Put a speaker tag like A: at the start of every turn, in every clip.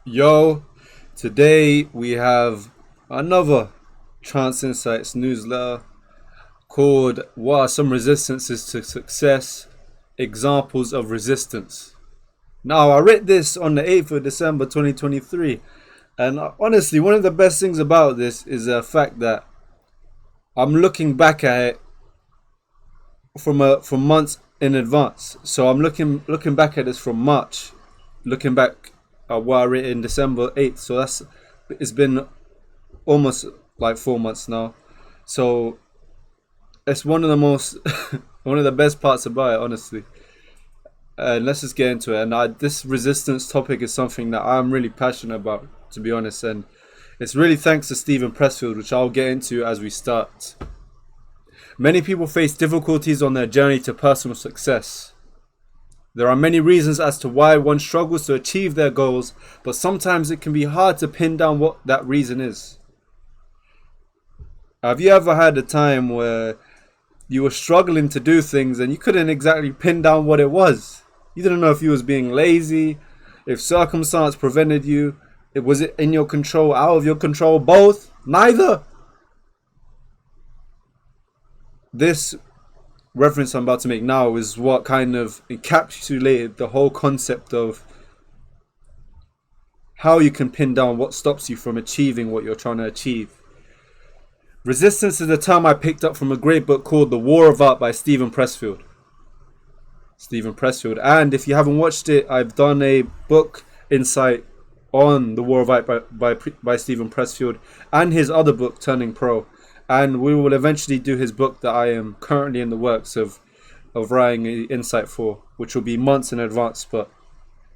A: Yo, today we have another Trance Insights newsletter called What Are Some Resistances to Success? Examples of Resistance. Now, I read this on the 8th of December 2023, and honestly, one of the best things about this is the fact that I'm looking back at it from months in advance. So I'm looking back at this from March, looking back at what I read in December 8th. So it's been almost like 4 months now. So it's one of the most one of the best parts about it, honestly. And let's just get into it. And this resistance topic is something that I'm really passionate about, to be honest. And it's really thanks to Stephen Pressfield, which I'll get into as we start. Many people face difficulties on their journey to personal success. There are many reasons as to why one struggles to achieve their goals, but sometimes it can be hard to pin down what that reason is. Have you ever had a time where you were struggling to do things and you couldn't exactly pin down what it was? You didn't know if you was being lazy, if circumstance prevented you, was it in your control, out of your control, both, neither? This reference I'm about to make now is what kind of encapsulated the whole concept of how you can pin down what stops you from achieving what you're trying to achieve. Resistance is a term I picked up from a great book called The War of Art by Stephen Pressfield. And if you haven't watched it, I've done a book insight on The War of Art by Stephen Pressfield and his other book, Turning Pro. And we will eventually do his book that I am currently in the works of writing an insight for, which will be months in advance. But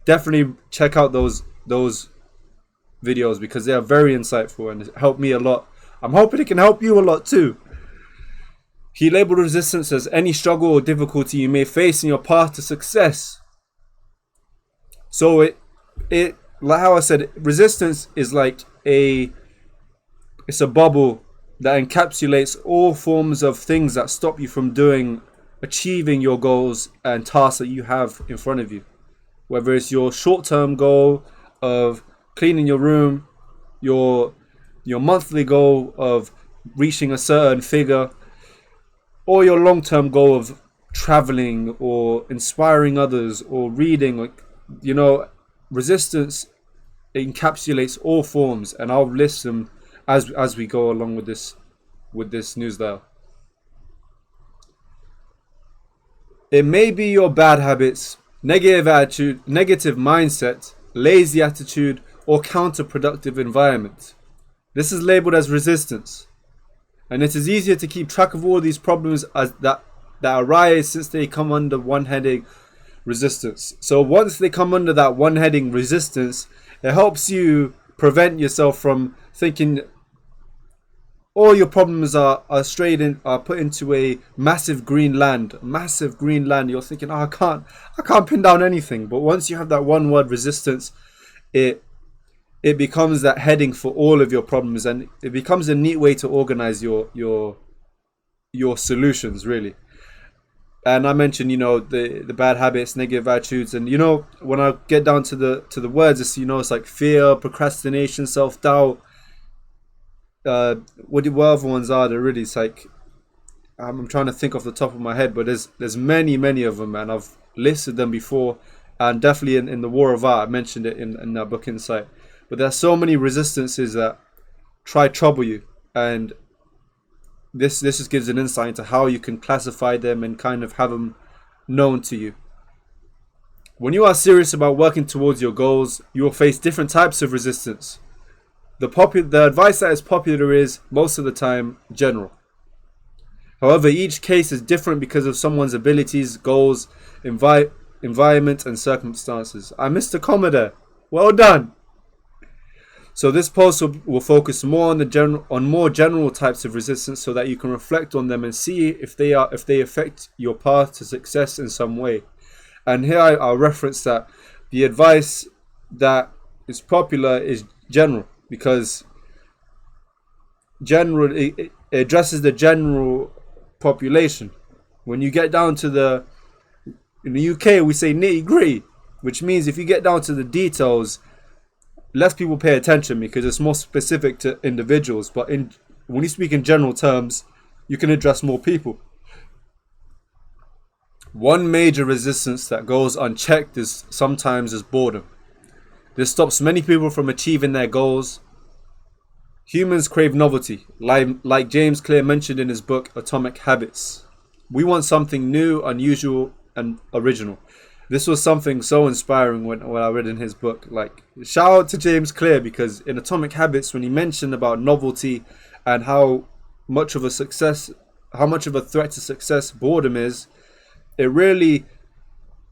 A: definitely check out those videos because they are very insightful and helped me a lot. I'm hoping it can help you a lot too. He labeled resistance as any struggle or difficulty you may face in your path to success. So it like how I said, resistance is like it's a bubble that encapsulates all forms of things that stop you from achieving your goals and tasks that you have in front of you. Whether it's your short-term goal of cleaning your room, your monthly goal of reaching a certain figure, or your long-term goal of traveling or inspiring others or reading, resistance encapsulates all forms, and I'll list them as we go along with this newsletter. It may be your bad habits, negative attitude, negative mindset, lazy attitude, or counterproductive environment. This is labeled as resistance, and it is easier to keep track of all these problems as that arise since they come under one heading, resistance. So once they come under that one heading, resistance, it helps you prevent yourself from thinking all your problems are put into a massive green land. You're thinking, I can't pin down anything. But once you have that one word, resistance, it becomes that heading for all of your problems, and it becomes a neat way to organize your solutions, really. And I mentioned, the bad habits, negative attitudes, and when I get down to the words, it's like fear, procrastination, self-doubt. What other ones are there really? It's like I'm trying to think off the top of my head, but there's many of them, and I've listed them before, and definitely in the War of Art I mentioned it in that book insight. But there's so many resistances that try to trouble you, and this just gives an insight into how you can classify them and kind of have them known to you. When you are serious about working towards your goals, you will face different types of resistance. The advice that is popular is, most of the time, general. However, each case is different because of someone's abilities, goals, environment, and circumstances. I missed a comma there. Well done. So this post will focus more on more general types of resistance, so that you can reflect on them and see if they affect your path to success in some way. And here I'll reference that the advice that is popular is general, because it addresses the general population. When you get down to in the UK we say nitty gritty, which means if you get down to the details, less people pay attention because it's more specific to individuals. But when you speak in general terms, you can address more people. One major resistance that goes unchecked is sometimes boredom. This stops many people from achieving their goals. Humans crave novelty, like James Clear mentioned in his book Atomic Habits. We want something new, unusual, and original. This was something so inspiring when I read in his book. Like, shout out to James Clear, because in Atomic Habits, when he mentioned about novelty and how much of a threat to success boredom is, it really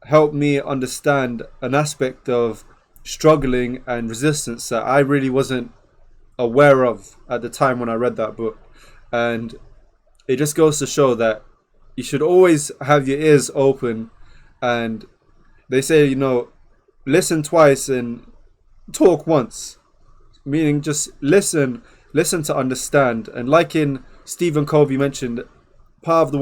A: helped me understand an aspect of struggling and resistance that I really wasn't aware of at the time when I read that book. And it just goes to show that you should always have your ears open, and they say, listen twice and talk once, meaning just listen to understand. And like in Stephen Covey mentioned, part of the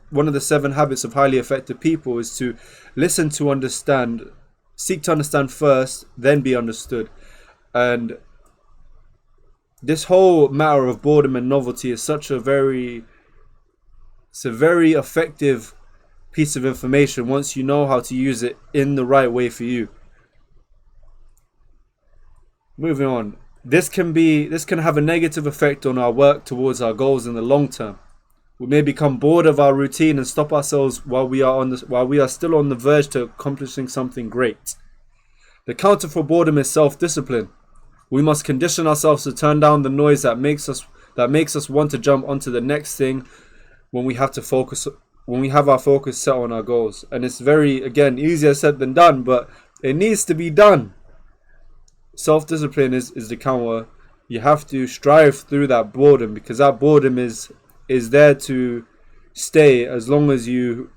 A: one of the 7 habits of highly effective people is to listen to understand, seek to understand first, then be understood. And this whole matter of boredom and novelty is a very effective piece of information once you know how to use it in the right way for you. Moving on. This can have a negative effect on our work towards our goals in the long term. We may become bored of our routine and stop ourselves while we are still on the verge to accomplishing something great. The counter for boredom is self-discipline. We must condition ourselves to turn down the noise that makes us want to jump onto the next thing when we have our focus set on our goals. And it's very, again, easier said than done, but it needs to be done. Self-discipline is the counter. You have to strive through that boredom, because that boredom is there to stay as long as you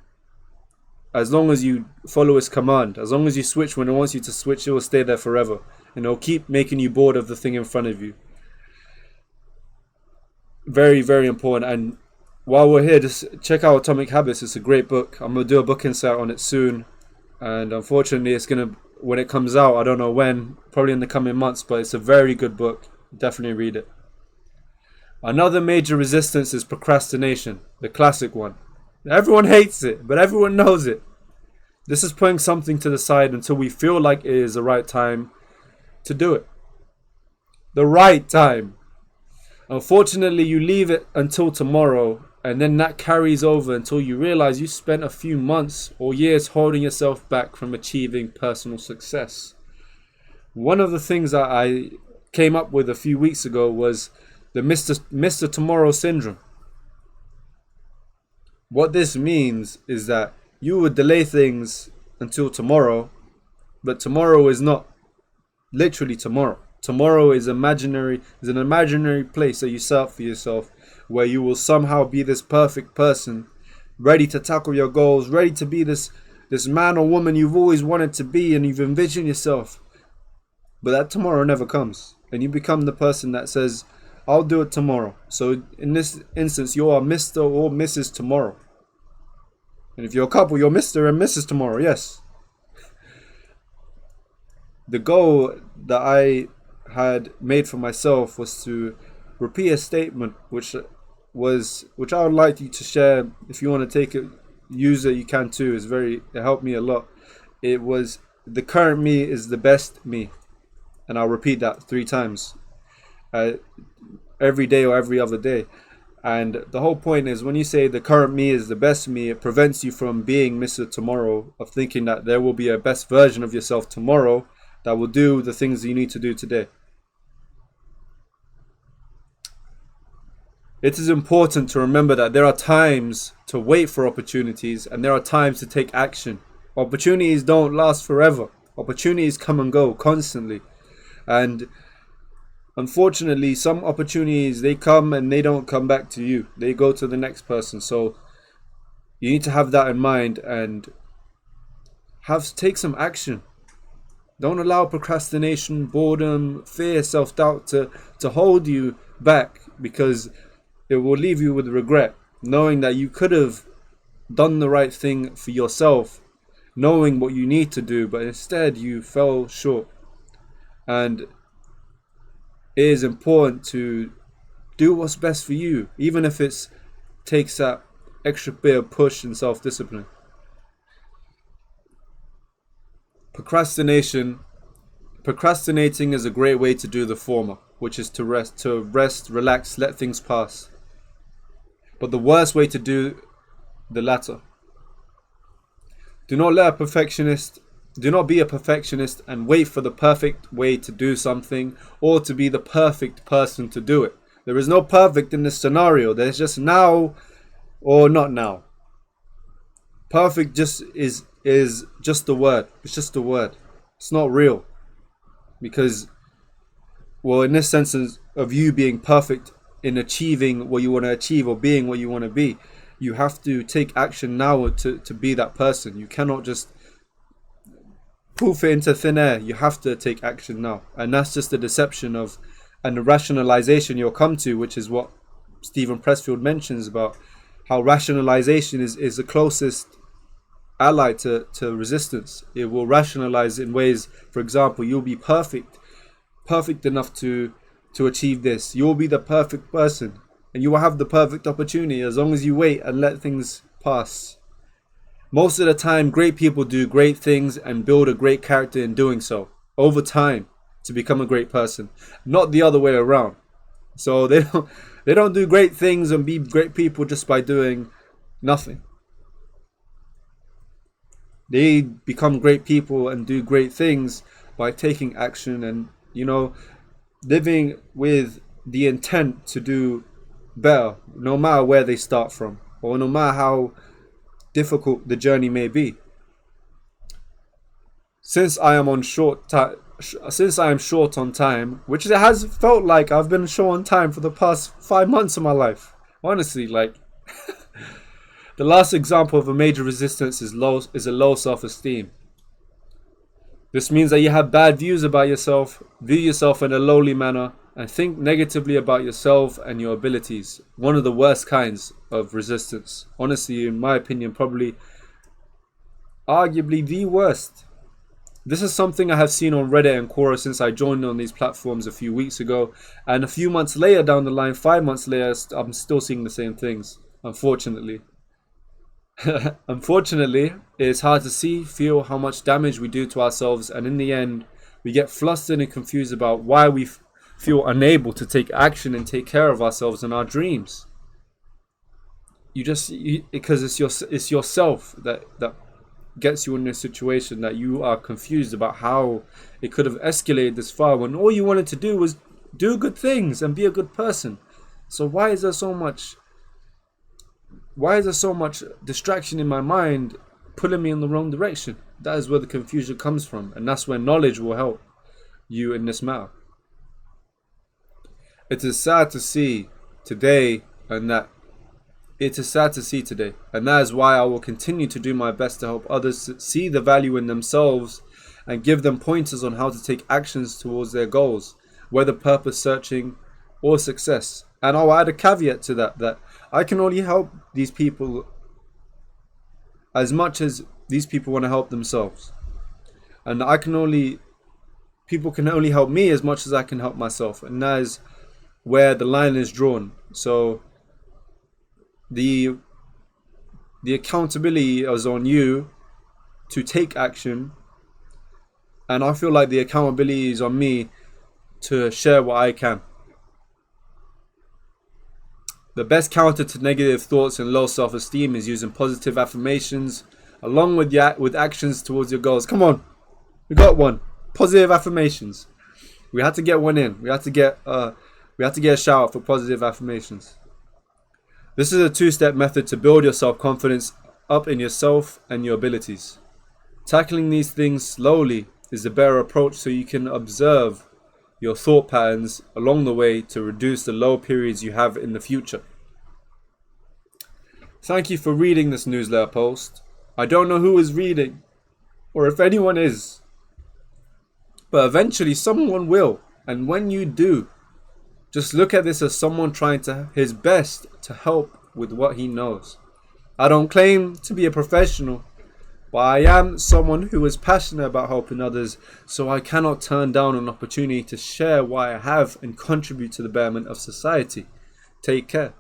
A: follow its command. As long as you switch when it wants you to switch, it will stay there forever. And it'll keep making you bored of the thing in front of you. Very, very important. And while we're here, just check out Atomic Habits. It's a great book. I'm going to do a book insight on it soon. And unfortunately, when it comes out, I don't know when, probably in the coming months, but it's a very good book. Definitely read it. Another major resistance is procrastination, the classic one. Everyone hates it, but everyone knows it. This is putting something to the side until we feel like it is the right time to do it. The right time. Unfortunately, you leave it until tomorrow, and then that carries over until you realize you spent a few months or years holding yourself back from achieving personal success. One of the things that I came up with a few weeks ago was the Mr. Tomorrow syndrome. What this means is that you would delay things until tomorrow, but tomorrow is not literally tomorrow. Tomorrow is an imaginary place that you set up for yourself, where you will somehow be this perfect person, ready to tackle your goals, ready to be this man or woman you've always wanted to be and you've envisioned yourself. But that tomorrow never comes, and you become the person that says, I'll do it tomorrow. So in this instance, you are Mr. or Mrs. Tomorrow. And if you're a couple, you're Mr. and Mrs. Tomorrow, yes. The goal that I had made for myself was to repeat a statement which I would like you to share. If you want to take it, use it, you can too. It helped me a lot. It was, the current me is the best me. And I'll repeat that 3 times. Every day or every other day. And the whole point is, when you say the current me is the best me, it prevents you from being Mr. Tomorrow, of thinking that there will be a best version of yourself tomorrow that will do the things you need to do today. It is important to remember that there are times to wait for opportunities and there are times to take action. Opportunities don't last forever. Opportunities come and go constantly. And unfortunately, some opportunities, they come and they don't come back to you. They go to the next person. So you need to have that in mind and take some action. Don't allow procrastination, boredom, fear, self-doubt to hold you back, because it will leave you with regret, knowing that you could have done the right thing for yourself, knowing what you need to do, but instead you fell short. And it is important to do what's best for you, even if it takes that extra bit of push and self-discipline. Procrastinating is a great way to do the former, which is to rest, relax, let things pass. But the worst way to do the latter. Do not be a perfectionist and wait for the perfect way to do something or to be the perfect person to do it. There is no perfect in this scenario. There's just now or not now. Perfect just is just a word. It's just a word. It's not real. Because, well, in this sense of you being perfect in achieving what you want to achieve or being what you want to be, you have to take action now to be that person. You cannot just poof it into thin air. You have to take action now. And that's just the deception of and the rationalization you'll come to, which is what Stephen Pressfield mentions about how rationalization is the closest ally to resistance. It will rationalize in ways, for example, you'll be perfect enough to achieve this. You'll be the perfect person and you will have the perfect opportunity as long as you wait and let things pass. Most of the time, great people do great things and build a great character in doing so over time to become a great person, not the other way around. So they don't do great things and be great people just by doing nothing. They become great people and do great things by taking action and, living with the intent to do better, no matter where they start from or no matter how difficult the journey may be. Since I am short on time, which it has felt like I've been short on time for the past 5 months of my life. Honestly, the last example of a major resistance is a low self-esteem. This means that you have bad views about yourself, view yourself in a lowly manner, and think negatively about yourself and your abilities. One of the worst kinds of resistance. Honestly, in my opinion, probably arguably the worst. This is something I have seen on Reddit and Quora since I joined on these platforms a few weeks ago. And a few months later down the line, 5 months later, I'm still seeing the same things, unfortunately. Unfortunately, it is hard to feel how much damage we do to ourselves, and in the end, we get flustered and confused about why we feel unable to take action and take care of ourselves and our dreams. Because it's yourself that gets you in this situation, that you are confused about how it could have escalated this far when all you wanted to do was do good things and be a good person. So why is there so much distraction in my mind pulling me in the wrong direction? That is where the confusion comes from, and that's where knowledge will help you in this matter. It is sad to see today, and that is why I will continue to do my best to help others see the value in themselves and give them pointers on how to take actions towards their goals, whether purpose searching or success. And I'll add a caveat to that I can only help these people as much as these people want to help themselves. And people can only help me as much as I can help myself. And that is where the line is drawn. So the accountability is on you to take action. And I feel like the accountability is on me to share what I can. The best counter to negative thoughts and low self-esteem is using positive affirmations along with actions towards your goals. Come on, we got one. Positive affirmations. We had to get one in. We had to get a shout out for positive affirmations. This is a 2-step method to build your self-confidence up in yourself and your abilities. Tackling these things slowly is a better approach, so you can observe your thought patterns along the way to reduce the low periods you have in the future. Thank you for reading this newsletter post. I don't know who is reading or if anyone is, but eventually someone will. And when you do, just look at this as someone trying his best to help with what he knows. I don't claim to be a professional, But I am someone who is passionate about helping others, so I cannot turn down an opportunity to share what I have and contribute to the betterment of society. Take care.